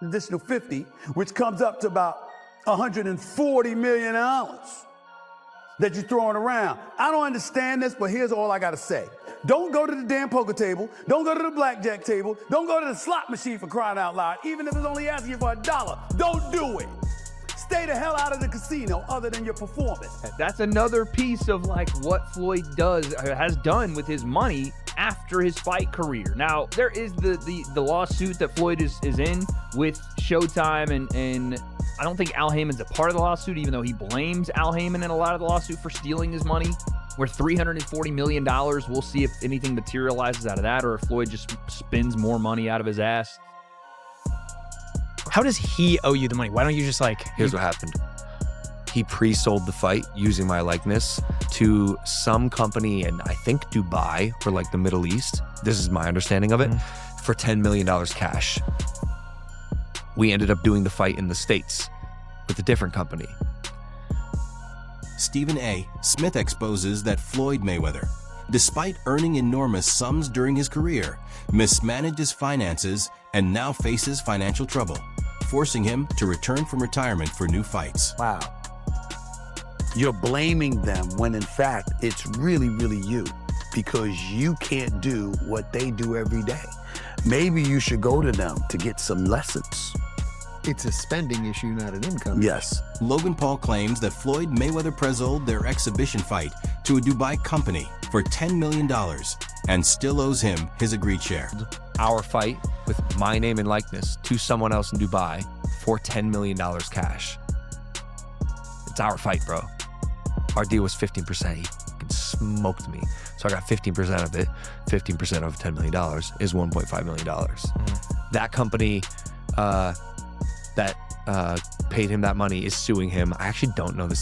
additional 50, which comes up to about $140 million that you're throwing around. I don't understand this, but here's all I gotta say. Don't go to the damn poker table. Don't go to the blackjack table. Don't go to the slot machine for crying out loud, even if it's only asking you for $1. Don't do it. Stay the hell out of the casino other than your performance. That's another piece of like what Floyd has done with his money after his fight career. Now, there is the lawsuit that Floyd is in with Showtime, and I don't think Al Heyman's a part of the lawsuit, even though he blames Al Heyman in a lot of the lawsuit for stealing his money. We're $340 million. We'll see if anything materializes out of that or if Floyd just spends more money out of his ass. How does he owe you the money? Why don't you just like... Here's what happened. He pre-sold the fight using my likeness to some company in, I think, Dubai or like the Middle East. This is my understanding of it, for $10 million cash. We ended up doing the fight in the States with a different company. Stephen A. Smith exposes that Floyd Mayweather, despite earning enormous sums during his career, mismanaged his finances and now faces financial trouble, forcing him to return from retirement for new fights. Wow. You're blaming them when in fact it's really, really you, because you can't do what they do every day. Maybe you should go to them to get some lessons. It's a spending issue, not an income. Yes. Logan Paul claims that Floyd Mayweather pre-sold their exhibition fight to a Dubai company for $10 million and still owes him his agreed share. Our fight with my name and likeness to someone else in Dubai for $10 million cash. It's our fight, bro. Our deal was 15%. He fucking smoked me. So I got 15% of it. 15% of $10 million is $1.5 million. That company that paid him that money is suing him. I actually don't know the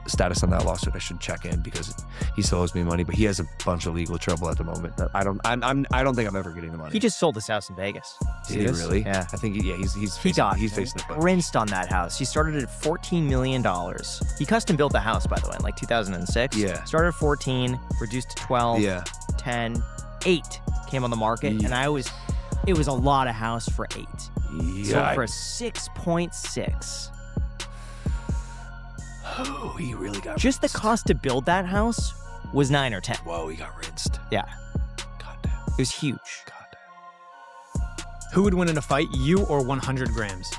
status on that lawsuit. I should check in because he still owes me money, but he has a bunch of legal trouble at the moment. That I don't think I'm ever getting the money. He just sold his house in Vegas. Did he really? Yeah. I think he's He got facing it. rinsed on that house. He started at $14 million. He custom built the house, by the way, in like 2006. Yeah. Started at 14, reduced to 12, Yeah. 10, 8 came on the market, and it was a lot of house for 8. Yeah. So for 6.6. Oh, he really got Just the rinsed. cost to build that house was 9 or 10. Whoa, he got rinsed. Yeah. Goddamn. It was huge. Goddamn. Who would win in a fight, you or 100 grams?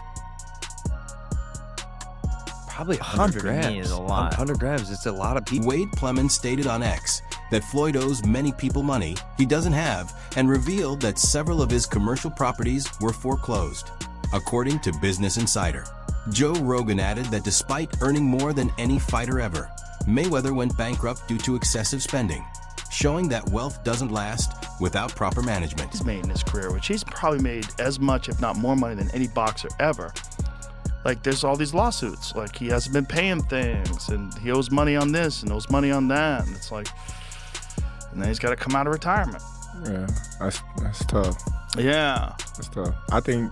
Probably 100 100 to me grams. is a lot. 100 grams. It's a lot of people. Wade Plemons stated on X that Floyd owes many people money he doesn't have and revealed that several of his commercial properties were foreclosed, according to Business Insider. Joe Rogan added that despite earning more than any fighter ever, Mayweather went bankrupt due to excessive spending, showing that wealth doesn't last without proper management. He's made in his career, which he's probably made as much, if not more money than any boxer ever. Like, there's all these lawsuits. Like, he hasn't been paying things, and he owes money on this and owes money on that. And it's like, and then he's got to come out of retirement. Yeah, that's tough. Yeah. That's tough. I think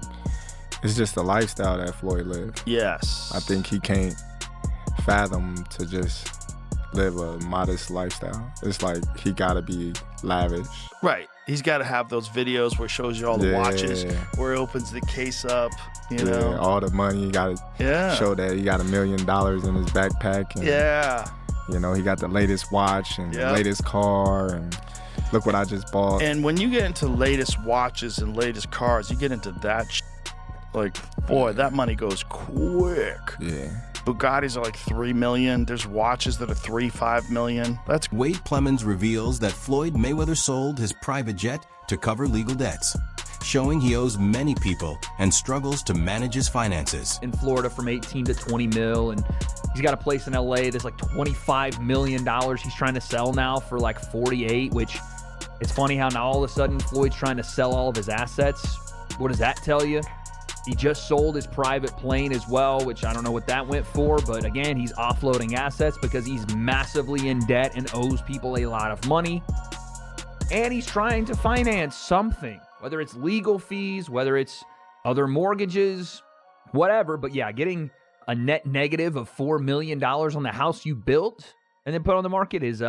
it's just the lifestyle that Floyd lived. Yes. I think he can't fathom to just live a modest lifestyle. It's like he gotta be lavish. Right. He's got to have those videos where it shows you all the watches, where he opens the case up, you know. All the money. He gotta show that he got $1 million in his backpack. And, you know, he got the latest watch and the latest car, and look what I just bought. And when you get into latest watches and latest cars, you get into that like, boy, that money goes quick. Yeah. Bugattis are like $3 million. There's watches that are $3-5 million. That's Wade Plemons reveals that Floyd Mayweather sold his private jet to cover legal debts, showing he owes many people and struggles to manage his finances. In Florida from 18 to 20 mil, and he's got a place in LA that's like $25 million he's trying to sell now for like 48, which it's funny how now all of a sudden Floyd's trying to sell all of his assets. What does that tell you? He just sold his private plane as well, which I don't know what that went for, but again, he's offloading assets because he's massively in debt and owes people a lot of money. And he's trying to finance something, whether it's legal fees, whether it's other mortgages, whatever. But yeah, getting a net negative of $4 million on the house you built and then put on the market is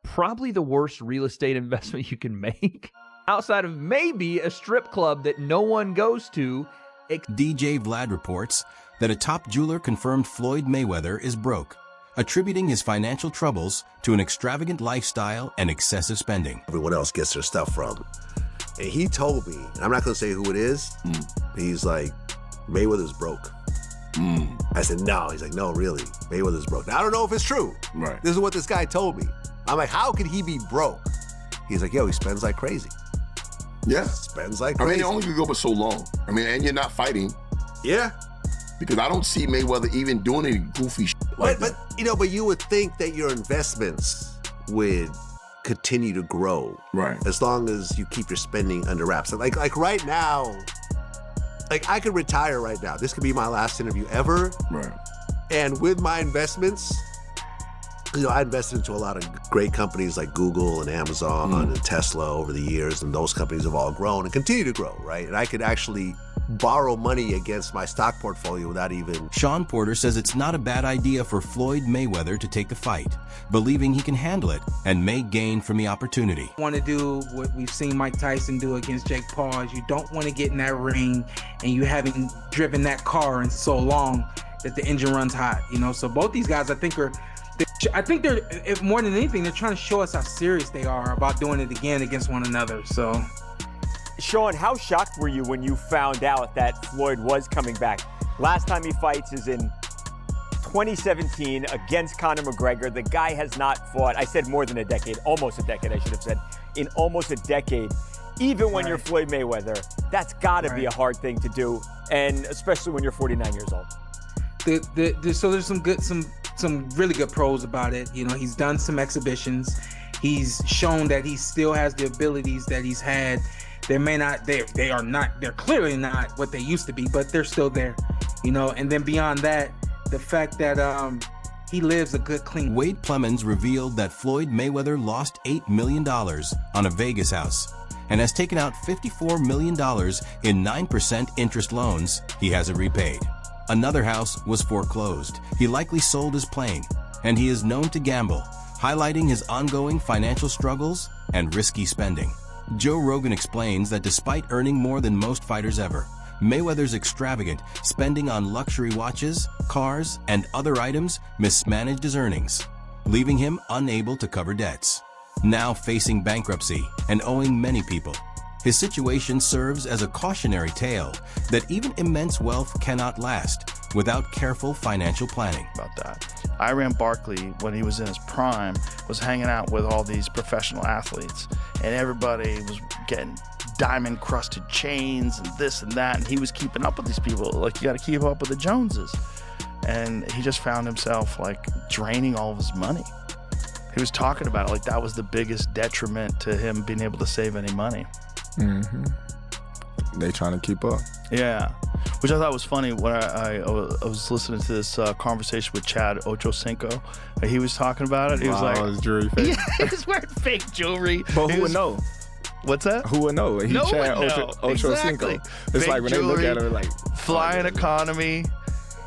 probably the worst real estate investment you can make. Outside of maybe a strip club that no one goes to DJ Vlad reports that a top jeweler confirmed Floyd Mayweather is broke, attributing his financial troubles to an extravagant lifestyle and excessive spending. Everyone else gets their stuff from. And he told me, and I'm not going to say who it is, but he's like, Mayweather's broke. I said, no. He's like, no, really, Mayweather's broke. Now, I don't know if it's true. Right. This is what this guy told me. I'm like, how could he be broke? He's like, yo, he spends like crazy. Yeah. Spends like crazy. I mean, it only could go for so long. I mean, and you're not fighting. Yeah. Because I don't see Mayweather even doing any goofy shit like that. But you would think that your investments would continue to grow. Right. As long as you keep your spending under wraps. Like right now, like I could retire right now. This could be my last interview ever. Right. And with my investments, I invested into a lot of great companies like Google and Amazon and Tesla over the years, and those companies have all grown and continue to grow, right? And I could actually borrow money against my stock portfolio without even... Sean Porter says it's not a bad idea for Floyd Mayweather to take the fight, believing he can handle it and may gain from the opportunity. Want to do what we've seen Mike Tyson do against Jake Paul is you don't want to get in that ring and you haven't driven that car in so long that the engine runs hot, So both these guys, I think they're, if more than anything, they're trying to show us how serious they are about doing it again against one another, so... Sean, how shocked were you when you found out that Floyd was coming back? Last time he fights is in 2017 against Conor McGregor. The guy has not fought, I said more than a decade, almost a decade, I should have said, in almost a decade. Even when you're Floyd Mayweather, that's got to be a hard thing to do, and especially when you're 49 years old. So there's some really good pros about it. He's done some exhibitions. He's shown that he still has the abilities that he's had. They're clearly not what they used to be, but they're still there, and then beyond that, the fact that he lives a good, clean. Wade Plemons revealed that Floyd Mayweather lost $8 million on a Vegas house and has taken out $54 million in 9% interest loans he hasn't repaid. Another house was foreclosed. He likely sold his plane, and he is known to gamble, highlighting his ongoing financial struggles and risky spending. Joe Rogan explains that despite earning more than most fighters ever, Mayweather's extravagant spending on luxury watches, cars, and other items mismanaged his earnings, leaving him unable to cover debts. Now facing bankruptcy and owing many people, his situation serves as a cautionary tale that even immense wealth cannot last without careful financial planning. About that. Iran Barkley, when he was in his prime, was hanging out with all these professional athletes, and everybody was getting diamond-crusted chains and this and that, and he was keeping up with these people. Like, you got to keep up with the Joneses. And he just found himself, draining all of his money. He was talking about it like that was the biggest detriment to him being able to save any money. They trying to keep up. Yeah, which I thought was funny when I was listening to this conversation with Chad Ochocinco. He was talking about it. He was like, his jewelry fake. Yeah, he was wearing fake jewelry. But who would know? What's that? Who would know? No one Chad know. Ochocinco. Exactly. It's Fake like when jewelry, they look at him, flying economy.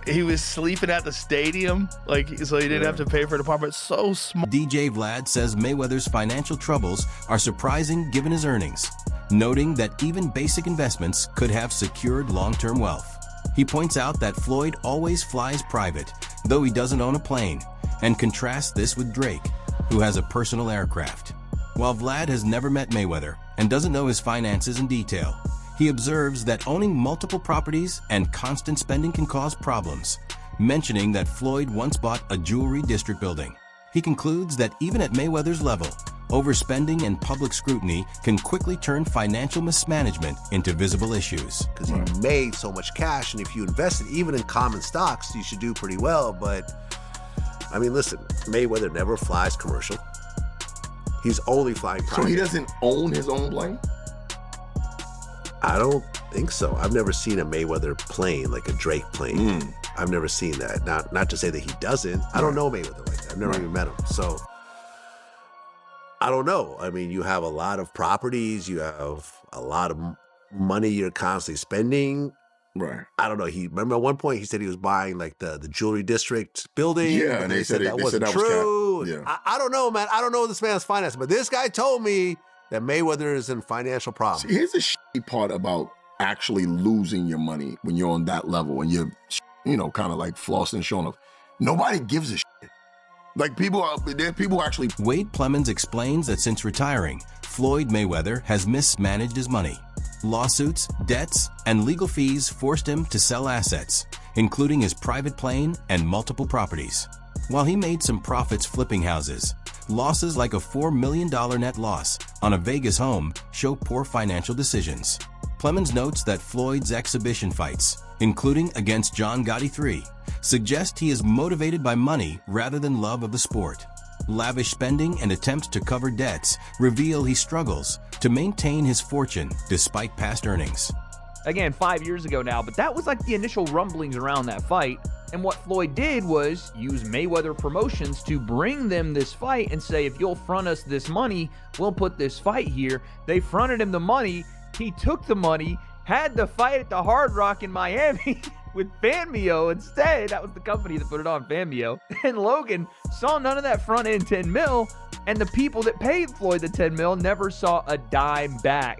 He was sleeping at the stadium, so he didn't have to pay for an apartment. So smart. DJ Vlad says Mayweather's financial troubles are surprising given his earnings, noting that even basic investments could have secured long-term wealth. He points out that Floyd always flies private, though he doesn't own a plane, and contrasts this with Drake, who has a personal aircraft. While Vlad has never met Mayweather and doesn't know his finances in detail, he observes that owning multiple properties and constant spending can cause problems, mentioning that Floyd once bought a jewelry district building. He concludes that even at Mayweather's level, overspending and public scrutiny can quickly turn financial mismanagement into visible issues. Because he made so much cash, and if you invested even in common stocks, you should do pretty well. But, I mean, listen, Mayweather never flies commercial. He's only flying private. So he doesn't own his own plane? I don't think so. I've never seen a Mayweather plane, like a Drake plane. I've never seen that. Not to say that he doesn't. I don't know Mayweather like that. I've never even met him. So, I don't know. I mean, you have a lot of properties. You have a lot of money you're constantly spending. Right. I don't know. Remember at one point he said he was buying the jewelry district building. Yeah, and they said that wasn't true. Yeah. I don't know, man. I don't know this man's finances, but this guy told me that Mayweather is in financial problems. See, here's the shitty part about actually losing your money when you're on that level and you're, kind of like flossing, showing off. Nobody gives a shit. Like people actually. Wade Plemons explains that since retiring, Floyd Mayweather has mismanaged his money. Lawsuits, debts, and legal fees forced him to sell assets, including his private plane and multiple properties. While he made some profits flipping houses, losses like a $4 million net loss on a Vegas home show poor financial decisions. Plemons notes that Floyd's exhibition fights, including against John Gotti III, suggest he is motivated by money rather than love of the sport. Lavish spending and attempts to cover debts reveal he struggles to maintain his fortune despite past earnings. Again, 5 years ago now, but that was like the initial rumblings around that fight. And what Floyd did was use Mayweather Promotions to bring them this fight and say, if you'll front us this money, we'll put this fight here. They fronted him the money. He took the money, had the fight at the Hard Rock in Miami with Fanmio instead. That was the company that put it on, Fanmio. And Logan saw none of that front end 10 mil, and the people that paid Floyd the 10 mil never saw a dime back.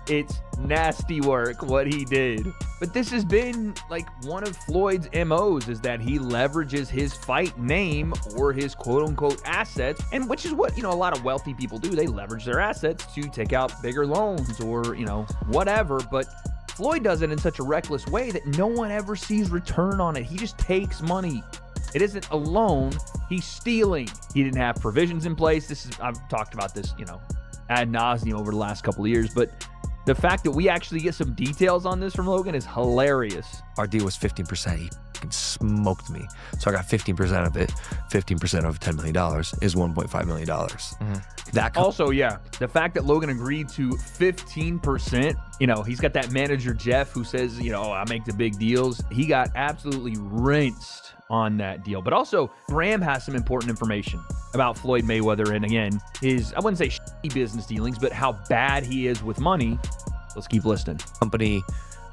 It's nasty work what he did. But this has been like one of Floyd's MOs, is that he leverages his fight name or his quote-unquote assets, and which is what, a lot of wealthy people do. They leverage their assets to take out bigger loans or, whatever. But Floyd does it in such a reckless way that no one ever sees return on it. He just takes money. It isn't a loan. He's stealing. He didn't have provisions in place. I've talked about this, ad nauseum over the last couple of years, but the fact that we actually get some details on this from Logan is hilarious. Our deal was 15%. He fucking smoked me. So I got 15% of it. 15% of $10 million is $1.5 million. Mm-hmm. Also, the fact that Logan agreed to 15%, he's got that manager, Jeff, who says, I make the big deals. He got absolutely rinsed on that deal. But also, Graham has some important information about Floyd Mayweather and, again, his, I wouldn't say shitty business dealings, but how bad he is with money. Let's keep listening. Company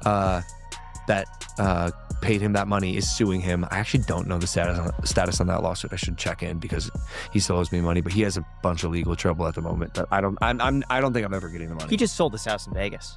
that paid him that money is suing him. I actually don't know the status on that lawsuit. I should check in because he still owes me money, but he has a bunch of legal trouble at the moment that I don't think I'm ever getting the money. He just sold his house in Vegas.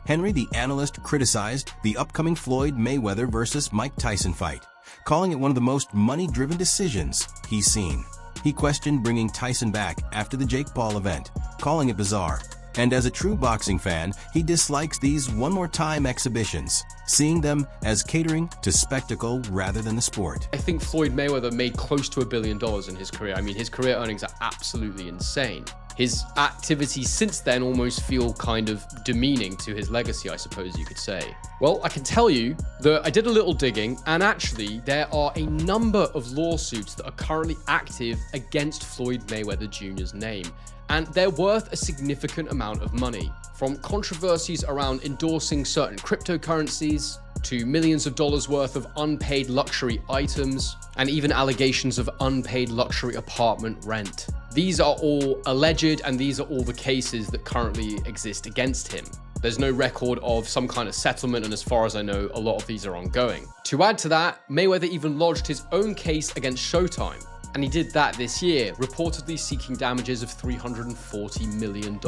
Henry the analyst criticized the upcoming Floyd Mayweather versus Mike Tyson fight, calling it one of the most money-driven decisions he's seen. He questioned bringing Tyson back after the Jake Paul event, calling it bizarre. And as a true boxing fan, he dislikes these one-more-time exhibitions, seeing them as catering to spectacle rather than the sport. I think Floyd Mayweather made close to $1 billion in his career. I mean, his career earnings are absolutely insane. His activities since then almost feel kind of demeaning to his legacy, I suppose you could say. Well, I can tell you that I did a little digging, and actually there are a number of lawsuits that are currently active against Floyd Mayweather Jr.'s name, and they're worth a significant amount of money. From controversies around endorsing certain cryptocurrencies, to millions of dollars worth of unpaid luxury items, and even allegations of unpaid luxury apartment rent. These are all alleged, and these are all the cases that currently exist against him. There's no record of some kind of settlement, and as far as I know, a lot of these are ongoing. To add to that, Mayweather even lodged his own case against Showtime, and he did that this year, reportedly seeking damages of $340 million.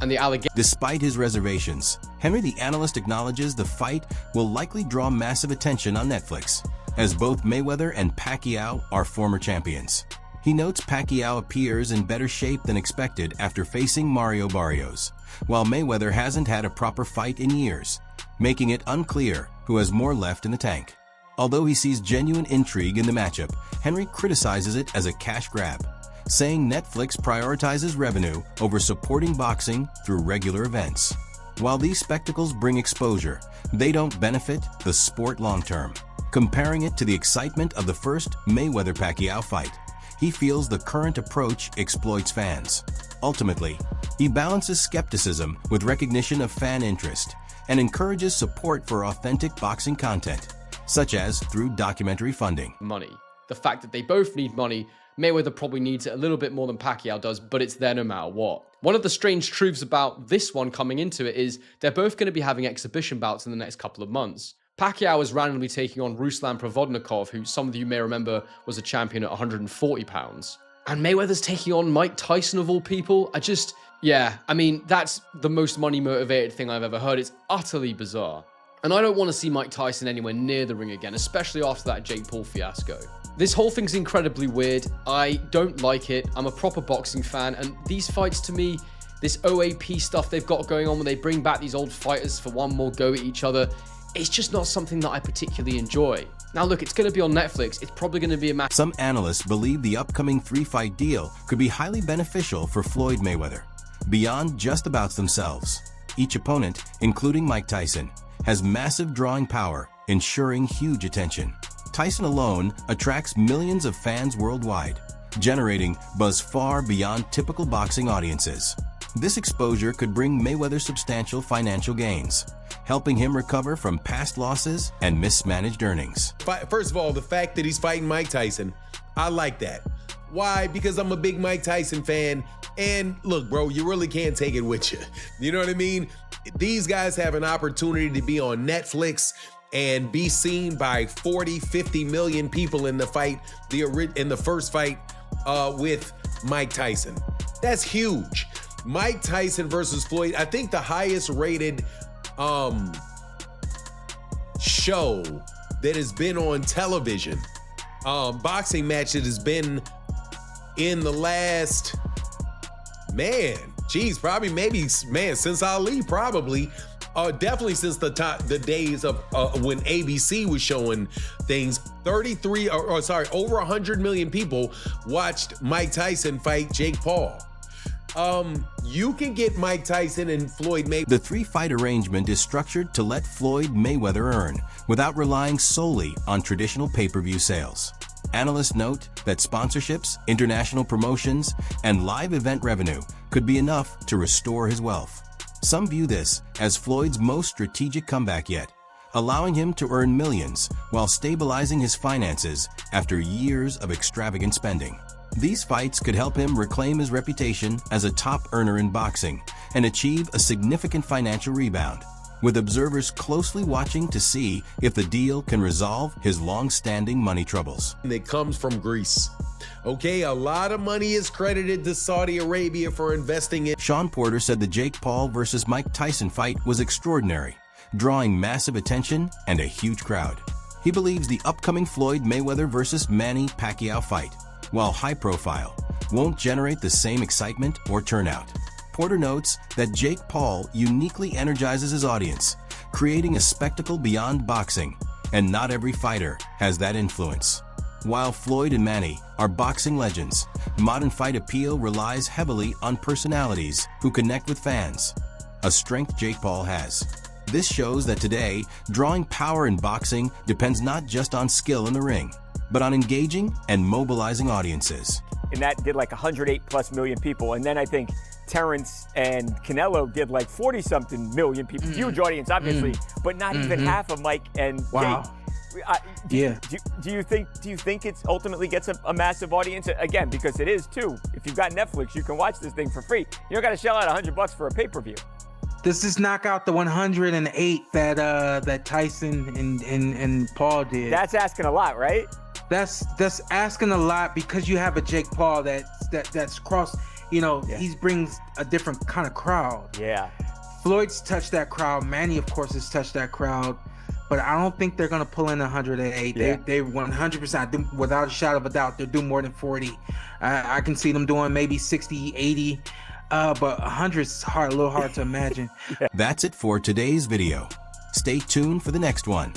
And the allegation. Despite his reservations, Henry the analyst acknowledges the fight will likely draw massive attention on Netflix, as both Mayweather and Pacquiao are former champions. He notes Pacquiao appears in better shape than expected after facing Mario Barrios, while Mayweather hasn't had a proper fight in years, making it unclear who has more left in the tank. Although he sees genuine intrigue in the matchup, Henry criticizes it as a cash grab, saying Netflix prioritizes revenue over supporting boxing through regular events. While these spectacles bring exposure, they don't benefit the sport long-term. Comparing it to the excitement of the first Mayweather-Pacquiao fight, he feels the current approach exploits fans. Ultimately, he balances skepticism with recognition of fan interest and encourages support for authentic boxing content, such as through documentary funding. Money. The fact that they both need money, Mayweather probably needs it a little bit more than Pacquiao does, but it's there no matter what. One of the strange truths about this one coming into it is they're both going to be having exhibition bouts in the next couple of months. Pacquiao is randomly taking on Ruslan Provodnikov, who some of you may remember was a champion at 140 pounds. And Mayweather's taking on Mike Tyson of all people. I mean, that's the most money motivated thing I've ever heard. It's utterly bizarre. And I don't want to see Mike Tyson anywhere near the ring again, especially after that Jake Paul fiasco. This whole thing's incredibly weird. I don't like it. I'm a proper boxing fan, and these fights to me, this OAP stuff they've got going on when they bring back these old fighters for one more go at each other, it's just not something that I particularly enjoy. Now look, it's going to be on Netflix. It's probably going to be a match. Some analysts believe the upcoming 3-fight deal could be highly beneficial for Floyd Mayweather. Beyond just the bouts themselves, each opponent, including Mike Tyson, has massive drawing power, ensuring huge attention. Tyson alone attracts millions of fans worldwide, generating buzz far beyond typical boxing audiences. This exposure could bring Mayweather substantial financial gains, helping him recover from past losses and mismanaged earnings. First of all, the fact that he's fighting Mike Tyson, I like that. Why? Because I'm a big Mike Tyson fan. And look, bro, you really can't take it with you. You know what I mean? These guys have an opportunity to be on Netflix and be seen by 40, 50 million people in the fight, in the first fight with Mike Tyson. That's huge. Mike Tyson versus Floyd, I think the highest rated show that has been on television, boxing match that has been in the last, since Ali, probably. Definitely since the days of when ABC was showing things. Over 100 million people watched Mike Tyson fight Jake Paul. You can get Mike Tyson and Floyd Mayweather. The 3-fight arrangement is structured to let Floyd Mayweather earn without relying solely on traditional pay-per-view sales. Analysts note that sponsorships, international promotions, and live event revenue could be enough to restore his wealth. Some view this as Floyd's most strategic comeback yet, allowing him to earn millions while stabilizing his finances after years of extravagant spending. These fights could help him reclaim his reputation as a top earner in boxing and achieve a significant financial rebound, with observers closely watching to see if the deal can resolve his long-standing money troubles. That comes from Greece. Okay, a lot of money is credited to Saudi Arabia for investing in. Sean Porter said the Jake Paul versus Mike Tyson fight was extraordinary, drawing massive attention and a huge crowd. He believes the upcoming Floyd Mayweather versus Manny Pacquiao fight, while high profile, won't generate the same excitement or turnout. Porter notes that Jake Paul uniquely energizes his audience, creating a spectacle beyond boxing, and not every fighter has that influence. While Floyd and Manny are boxing legends, modern fight appeal relies heavily on personalities who connect with fans, a strength Jake Paul has. This shows that today, drawing power in boxing depends not just on skill in the ring, but on engaging and mobilizing audiences. And that did like 108+ million people. And then I think Terrence and Canelo did like 40-something million people. Huge audience, obviously, but not even half of Mike and Jake. Do you think it ultimately gets a massive audience? Again, because it is too. If you've got Netflix, you can watch this thing for free. You don't got to shell out $100 for a pay-per-view. Does this knock out the 108 that Tyson and Paul did? That's asking a lot, right? That's asking a lot, because you have a Jake Paul that's crossed. He brings a different kind of crowd. Yeah. Floyd's touched that crowd. Manny, of course, has touched that crowd. But I don't think they're going to pull in 108. Yeah. They 100%, without a shadow of a doubt, they'll do more than 40. I can see them doing maybe 60, 80. But 100 is a little hard to imagine. That's it for today's video. Stay tuned for the next one.